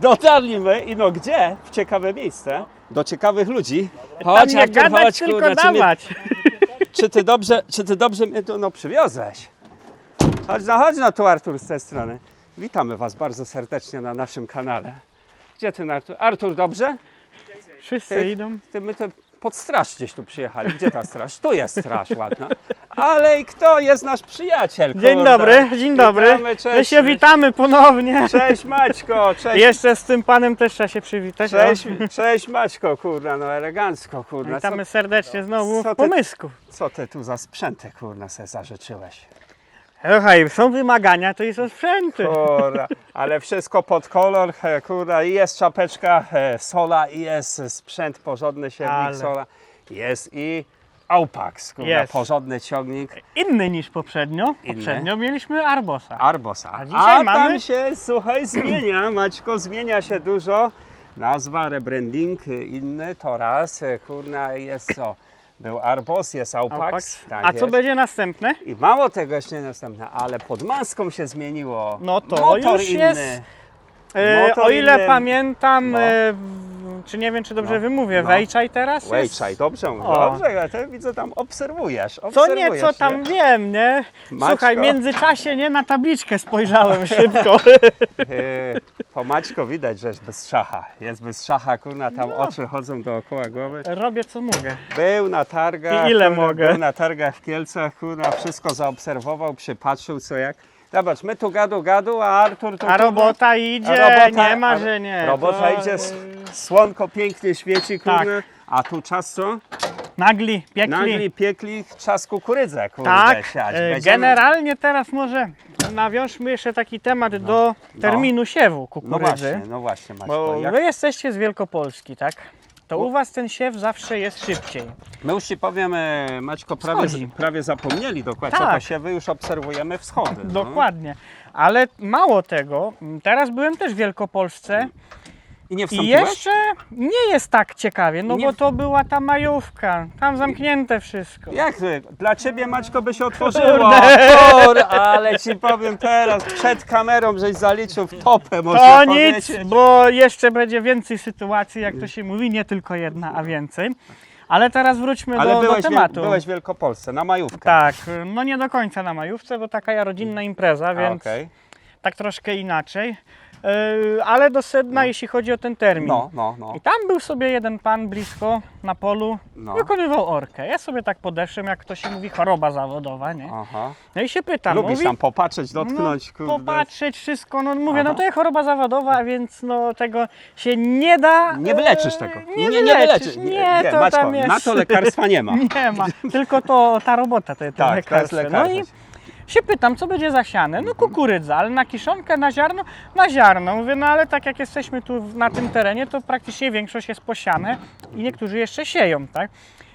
Dotarliśmy i no gdzie? W ciekawe miejsce, do ciekawych ludzi. Chodź, nie gadać, chodź, tylko kurna, dawać. czy ty dobrze mnie tu no, przywiozłeś? Chodź no tu Artur z tej strony. Witamy Was bardzo serdecznie na naszym kanale. Gdzie ty Artur? Artur, dobrze? Wszyscy idą. My to pod straż gdzieś tu przyjechali. Gdzie ta straż? Tu jest straż ładna. Ale i kto jest nasz przyjaciel? Dzień kurde? dobry, dzień dobry. Witamy, My cześć. się witamy ponownie. Cześć Maćko, cześć. Jeszcze z tym panem też trzeba się przywitać. Cześć Maćko, kurna, no elegancko, kurna. Witamy serdecznie znowu co w ty- Pomysku. Co ty tu za sprzęty, kurna, se zażyczyłeś? Słuchaj, są wymagania, to i są sprzęty. Kurna, ale wszystko pod kolor, kurna, i jest czapeczka sola, i jest sprzęt, porządny siewnik Ale. sola, jest i Aupax, kurna, Jest. porządny ciągnik Inny niż poprzednio. Inny. Poprzednio mieliśmy Arbosa. Arbosa. A dzisiaj mamy- tam się, słuchaj, zmienia, Maćko, zmienia się dużo. Nazwa, rebranding inny, to raz, kurna, jest co? Był Arbos, jest Aupax. Aupax. Tak A co jest. będzie następne? I mało tego jeszcze następne, ale pod maską się zmieniło. No to Motor już inny. jest. Motor O ile inny. pamiętam, No. czy nie wiem, czy dobrze No. wymówię, No. Wejczaj teraz Wejczaj, jest? dobrze mówię. O. Dobrze, ja to widzę tam obserwujesz. Co obserwujesz, nieco tam nie? wiem, nie? Maćko. Słuchaj, w międzyczasie nie na tabliczkę spojrzałem szybko. Po Maćko widać, że jest bez szacha. Jest bez szacha, kurna, tam No. oczy chodzą dookoła głowy. Robię co mogę. Był na targach. I ile kurna, mogę? Był na targach w Kielcach, kurna, wszystko zaobserwował, przypatrzył co jak. Zobacz, my tu gadu, a Artur tu... A robota idzie, robota- nie ma, a że nie. Robota To, idzie, słonko pięknie świeci, kurna. Tak. A tu czas co? Nagli, piekli. Nagli, piekli, czas kukurydzę, kurde, Tak, siać. generalnie teraz może nawiążmy jeszcze taki temat do terminu siewu kukurydzy. No właśnie, Maćko. Bo Jak... wy jesteście z Wielkopolski, tak? To u was ten siew zawsze jest szybciej. My już ci powiem, Maćko, Wschodzi. prawie zapomnieli dokładnie, Tak. co to siewy, już obserwujemy wschody. no. Dokładnie. Ale mało tego, teraz byłem też w Wielkopolsce I nie i wstąpiłeś? jeszcze nie jest tak ciekawie, no Nie- bo to była ta majówka, tam zamknięte wszystko. Jak to? Dla ciebie, Maćko, by się otworzyło. Ale ci powiem teraz, przed kamerą, żeś zaliczył w topę, można To powiedzieć. nic, bo jeszcze będzie więcej sytuacji, jak to się mówi, nie tylko jedna, a więcej. Ale teraz wróćmy Ale do tematu. byłeś w Wielkopolsce, na majówkę. Tak, no nie do końca na majówce, bo taka rodzinna impreza, A, więc okej. tak troszkę inaczej. Ale do sedna, jeśli chodzi o ten termin. No. I tam był sobie jeden pan blisko na polu, No. wykonywał orkę. Ja sobie tak podeszłem, jak to się mówi, choroba zawodowa, nie? Aha. No i się pytam, Lubisz mówi, tam popatrzeć, dotknąć, no, kurde. popatrzeć wszystko, no mówię, Aha. no to jest choroba zawodowa, więc no tego się nie da... Nie wyleczysz tego. Nie wyleczysz. wyleczysz, nie, to Maćko, tam jest... na to lekarstwa nie ma. Nie ma, tylko to ta robota to jest Tak, to jest lekarstwo. No i lekarstwo. się pytam, co będzie zasiane? No kukurydza, ale na kiszonkę, na ziarno? Na ziarno. Mówię, no ale tak jak jesteśmy tu na tym terenie, to praktycznie większość jest posiane i niektórzy jeszcze sieją, tak?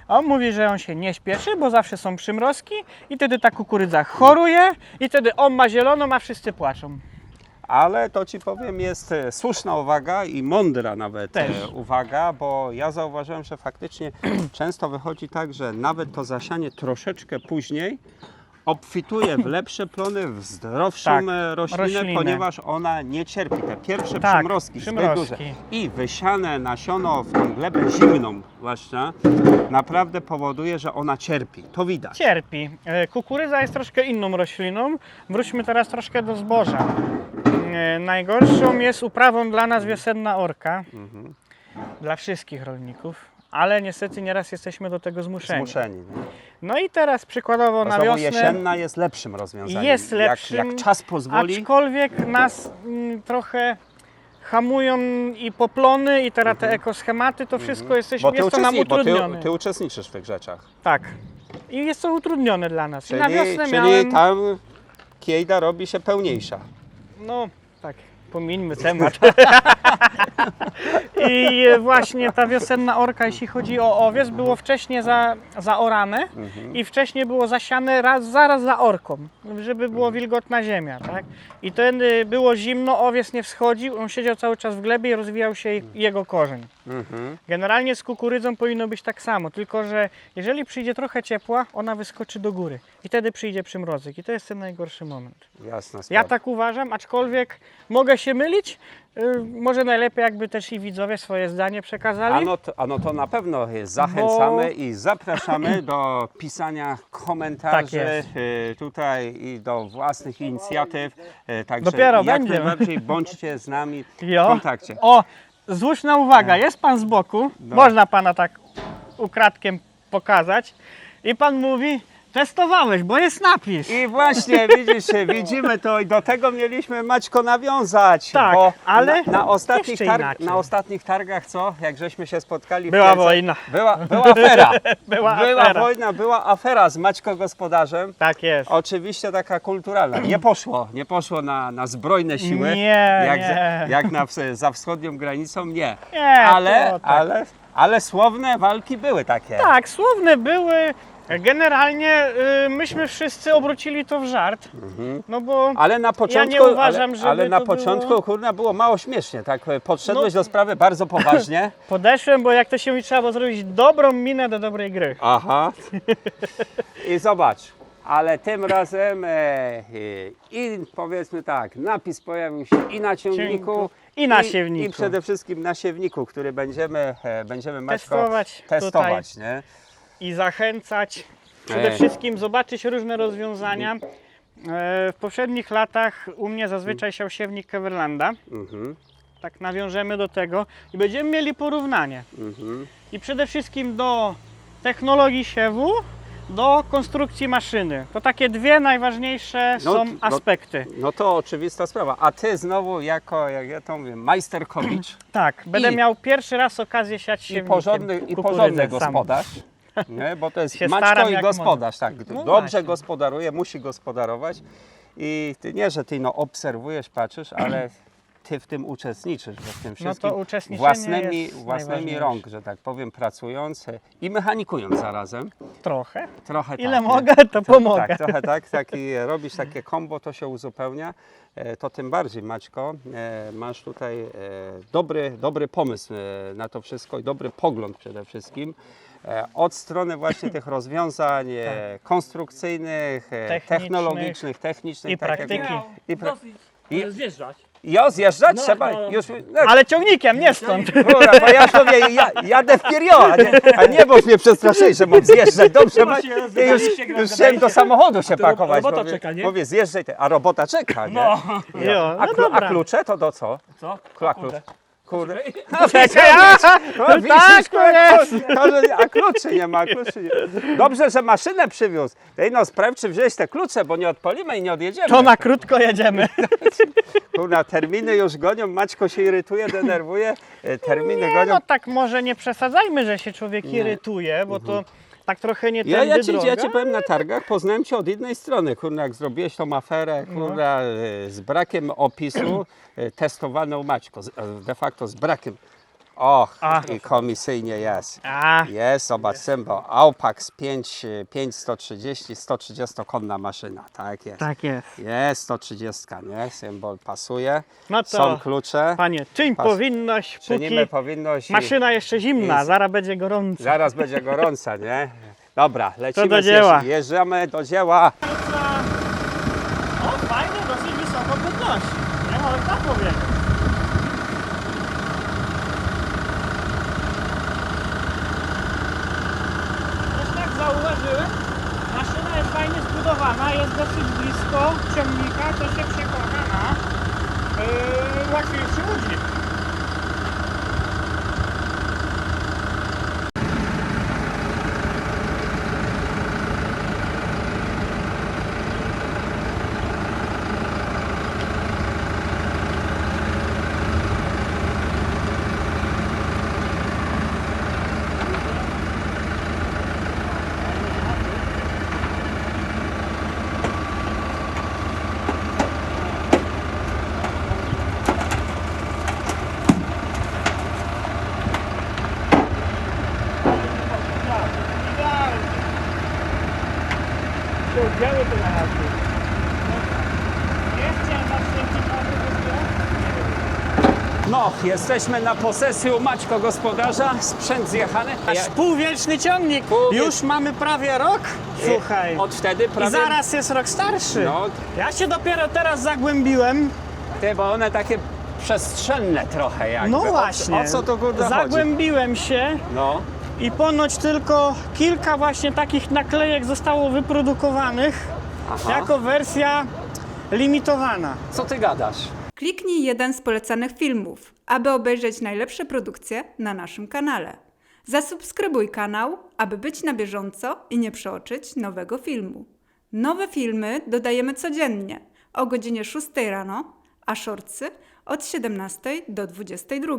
A on mówi, że on się nie śpieszy, bo zawsze są przymrozki i wtedy ta kukurydza choruje i wtedy on ma zieloną, a wszyscy płaczą. Ale to ci powiem, jest słuszna uwaga i mądra nawet Też. uwaga, bo ja zauważyłem, że faktycznie często wychodzi tak, że nawet to zasianie troszeczkę później obfituje w lepsze plony, w zdrowszą Tak, roślinę, roślinę. ponieważ ona nie cierpi. Te pierwsze Tak, przymrozki, zbyt przymrozki. duże i wysiane nasiono w tą glebę zimną właśnie, naprawdę powoduje, że ona cierpi. To widać. Cierpi. Kukurydza jest troszkę inną rośliną. Wróćmy teraz troszkę do zboża. Najgorszą jest uprawą dla nas wiosenna orka. Dla wszystkich rolników. Ale niestety nieraz jesteśmy do tego zmuszeni. Zmuszeni. Nie? No i teraz przykładowo na Znowu wiosnę jesienna jest lepszym rozwiązaniem. jest lepszym, Jak czas pozwoli. aczkolwiek nas trochę hamują i poplony i teraz te ekoschematy, to wszystko jesteśmy, Bo jest to nam bo utrudnione. ty uczestniczysz w tych rzeczach. Tak. I jest to utrudnione dla nas. I na wiosnę Czyli miałem... tam kiejda robi się pełniejsza. No tak, pomińmy temat. I właśnie ta wiosenna orka, jeśli chodzi o owiec, było wcześniej zaorane i wcześniej było zasiane zaraz za orką, żeby było wilgotna ziemia, tak? I wtedy było zimno, owiec nie wschodził, on siedział cały czas w glebie i rozwijał się jego korzeń. Generalnie z kukurydzą powinno być tak samo, tylko że jeżeli przyjdzie trochę ciepła, ona wyskoczy do góry i wtedy przyjdzie przymrozek i to jest ten najgorszy moment. Jasna Ja sprawa. tak uważam, aczkolwiek mogę się mylić, Może najlepiej jakby też i widzowie swoje zdanie przekazali. A no to na pewno jest. Zachęcamy i zapraszamy do pisania komentarzy Tak jest. tutaj i do własnych inicjatyw. Także Dopiero jak będzie. najbardziej bądźcie z nami w Jo. kontakcie. O, słuszna uwaga, jest pan z boku, można pana tak ukradkiem pokazać i pan mówi, testowałeś, bo jest napis. I właśnie, widzisz, widzimy to i do tego mieliśmy, Maćko, nawiązać. Tak, bo ale na ostatnich, jeszcze inaczej. na ostatnich targach, co? Jak żeśmy się spotkali w Była Kielcach, wojna. Była afera. Była Była afera. wojna, była afera z Maćko gospodarzem. Tak jest. Oczywiście taka kulturalna. Nie poszło na zbrojne siły. Nie, jak, nie. jak za wschodnią granicą, nie. Nie, to tak. Ale słowne walki były takie. Tak, słowne były. Generalnie myśmy wszyscy obrócili to w żart. No bo Ale na początku, nie uważam, żeby ale na to początku było- kurna, było mało śmiesznie. Tak podszedłeś No. do sprawy bardzo poważnie. podeszłem, bo jak to się mi trzeba było zrobić dobrą minę do dobrej gry. Aha. I zobacz, ale tym razem i powiedzmy tak, napis pojawił się i na ciągniku, I na siewniku. I przede wszystkim na siewniku, który będziemy Maćko, Testować testować, nie? I zachęcać. Przede wszystkim zobaczyć różne rozwiązania. W poprzednich latach u mnie zazwyczaj siał siewnik Keverlanda. Mhm, Tak nawiążemy do tego i będziemy mieli porównanie. mhm. I przede wszystkim do technologii siewu, do konstrukcji maszyny. To takie dwie najważniejsze No, są no, aspekty. No to oczywista sprawa. A ty znowu jako, jak ja to mówię, majsterkowicz Tak, będę I- miał pierwszy raz okazję siać i siewnikiem porządny kukurydzę sam. gospodarz. Nie? Bo to jest Się Maćko staram i jak gospodarz, tak. No Dobrze właśnie. gospodaruje, musi gospodarować. I ty nie, że ty obserwujesz, patrzysz, ale ty w tym uczestniczysz, bo w tym No wszystkim to uczestniczenie własnymi jest własnymi rąk, że tak powiem, pracując i mechanikując zarazem. Trochę. Trochę Ile tak, nie? mogę, to pomogę. Tak, trochę tak i robisz takie kombo, to się uzupełnia. To tym bardziej, Maćko, masz tutaj dobry pomysł na to wszystko i dobry pogląd przede wszystkim. Od strony właśnie tych rozwiązań konstrukcyjnych, technologicznych, technicznych. I tak jak praktyki. mówię. I Zjeżdżać. zjeżdżać No, trzeba no. już. Ale ciągnikiem, nie stąd. Kurwa, bo ja sobie jadę w Pirio, a nie bo mnie przestraszyłeś, że mam zjeżdżać. Dobrze, już chciałem do samochodu się to pakować. robota mówię, czeka, nie? Mówię, zjeżdżaj, a robota czeka, nie? No. Jo, A, no a dobra. klucze to do co? Co? A klucz. Kurde. No widzisz, tak, to jest. A kluczy nie ma, kluczy nie. Dobrze, że maszynę przywiózł. Ej no, sprawdź, czy wziąłeś te klucze, bo nie odpalimy i nie odjedziemy. To na krótko jedziemy. Kurna, terminy już gonią, Maćko się irytuje, denerwuje. Terminy Nie, gonią. no tak może nie przesadzajmy, że się człowiek irytuje, bo to tak trochę nie Ja tędy ci droga. powiem, na targach poznałem cię od jednej strony, kurna, jak zrobiłeś tą aferę, kurna, z brakiem opisu, testowaną Maćko, de facto z brakiem. Och, i komisyjnie jest. A, Jest, zobacz, symbol, Aupax 5130, 130-konna maszyna, tak jest. tak jest. Jest 130, nie? Symbol pasuje, No to, są klucze, panie, czyń Pas- powinność, póki czynimy powinność i maszyna jeszcze zimna, jest- zaraz będzie gorąca. zaraz będzie gorąca, nie? Dobra, lecimy, do dzieła. jeżdżamy do dzieła. O, fajnie, dosyć wysoko podnosi. Nie można powiedzieć. Też tak zauważyłem, maszyna jest fajnie zbudowana, jest dosyć blisko ciągnika, to się przekłada na łatwiejszy udźwig. Działy to na razie. Nie chciałem zaświęcić na No, jesteśmy na posesji u Maćko gospodarza, sprzęt zjechany. Aż półwieczny ciągnik. Już mamy prawie rok. Słuchaj. Od wtedy I prawie... zaraz jest rok starszy. No, Ja się dopiero teraz zagłębiłem. ty, bo one takie przestrzenne trochę jakby. No właśnie, O co to kurde chodzi? zagłębiłem się No. i ponoć tylko kilka właśnie takich naklejek zostało wyprodukowanych Aha. jako wersja limitowana. Co ty gadasz? Kliknij jeden z polecanych filmów, aby obejrzeć najlepsze produkcje na naszym kanale. Zasubskrybuj kanał, aby być na bieżąco i nie przeoczyć nowego filmu. Nowe filmy dodajemy codziennie o godzinie 6 rano, a shortsy od 17 do 22.